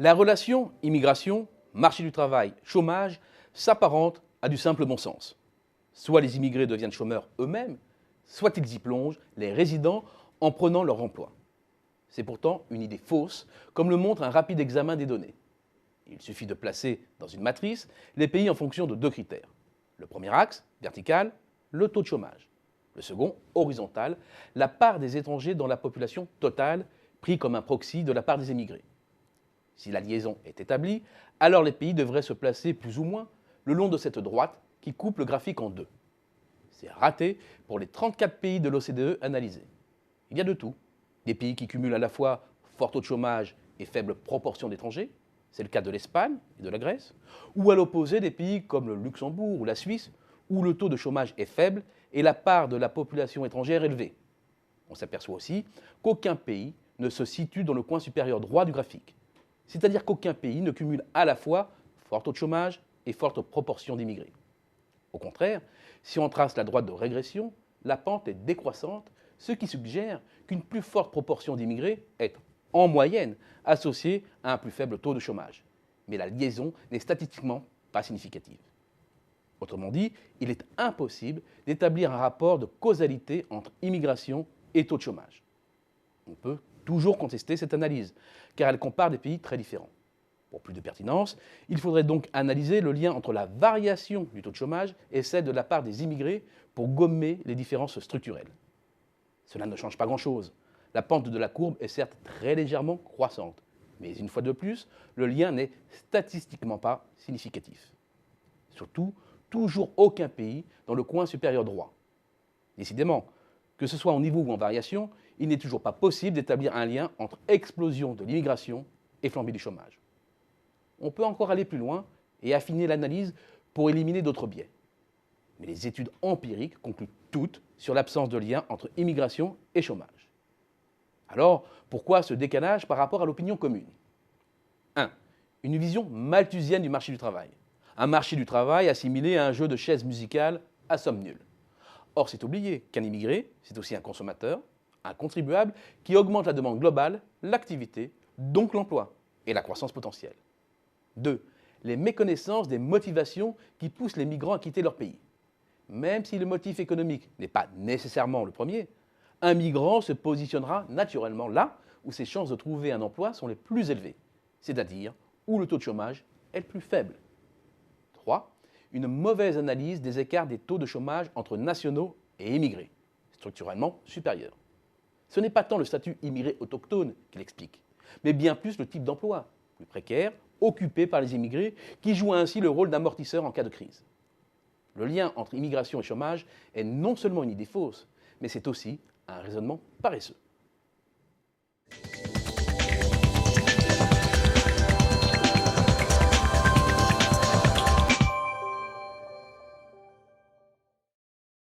La relation immigration, marché du travail, chômage s'apparente à du simple bon sens. Soit les immigrés deviennent chômeurs eux-mêmes, soit ils y plongent les résidents en prenant leur emploi. C'est pourtant une idée fausse, comme le montre un rapide examen des données. Il suffit de placer dans une matrice les pays en fonction de deux critères. Le premier axe, vertical, le taux de chômage. Le second, horizontal, la part des étrangers dans la population totale, pris comme un proxy de la part des émigrés. Si la liaison est établie, alors les pays devraient se placer plus ou moins le long de cette droite qui coupe le graphique en deux. C'est raté pour les 34 pays de l'OCDE analysés. Il y a de tout. Des pays qui cumulent à la fois fort taux de chômage et faible proportion d'étrangers, c'est le cas de l'Espagne et de la Grèce, ou à l'opposé des pays comme le Luxembourg ou la Suisse, où le taux de chômage est faible et la part de la population étrangère élevée. On s'aperçoit aussi qu'aucun pays ne se situe dans le coin supérieur droit du graphique. C'est-à-dire qu'aucun pays ne cumule à la fois fort taux de chômage et forte proportion d'immigrés. Au contraire, si on trace la droite de régression, la pente est décroissante, ce qui suggère qu'une plus forte proportion d'immigrés est, en moyenne, associée à un plus faible taux de chômage. Mais la liaison n'est statistiquement pas significative. Autrement dit, il est impossible d'établir un rapport de causalité entre immigration et taux de chômage. On peut toujours contester cette analyse, car elle compare des pays très différents. Pour plus de pertinence, il faudrait donc analyser le lien entre la variation du taux de chômage et celle de la part des immigrés pour gommer les différences structurelles. Cela ne change pas grand-chose. La pente de la courbe est certes très légèrement croissante, mais une fois de plus, le lien n'est statistiquement pas significatif. Surtout, toujours aucun pays dans le coin supérieur droit. Décidément, que ce soit en niveau ou en variation, il n'est toujours pas possible d'établir un lien entre explosion de l'immigration et flambée du chômage. On peut encore aller plus loin et affiner l'analyse pour éliminer d'autres biais. Mais les études empiriques concluent toutes sur l'absence de lien entre immigration et chômage. Alors, pourquoi ce décalage par rapport à l'opinion commune ? 1. Une vision malthusienne du marché du travail. Un marché du travail assimilé à un jeu de chaises musicales à somme nulle. Or, c'est oublier qu'un immigré, c'est aussi un consommateur, un contribuable qui augmente la demande globale, l'activité, donc l'emploi et la croissance potentielle. 2. Les méconnaissances des motivations qui poussent les migrants à quitter leur pays. Même si le motif économique n'est pas nécessairement le premier, un migrant se positionnera naturellement là où ses chances de trouver un emploi sont les plus élevées, c'est-à-dire où le taux de chômage est le plus faible. 3. Une mauvaise analyse des écarts des taux de chômage entre nationaux et immigrés, structurellement supérieurs. Ce n'est pas tant le statut immigré autochtone qui l'explique, mais bien plus le type d'emploi, plus précaire, occupé par les immigrés, qui joue ainsi le rôle d'amortisseur en cas de crise. Le lien entre immigration et chômage est non seulement une idée fausse, mais c'est aussi un raisonnement paresseux.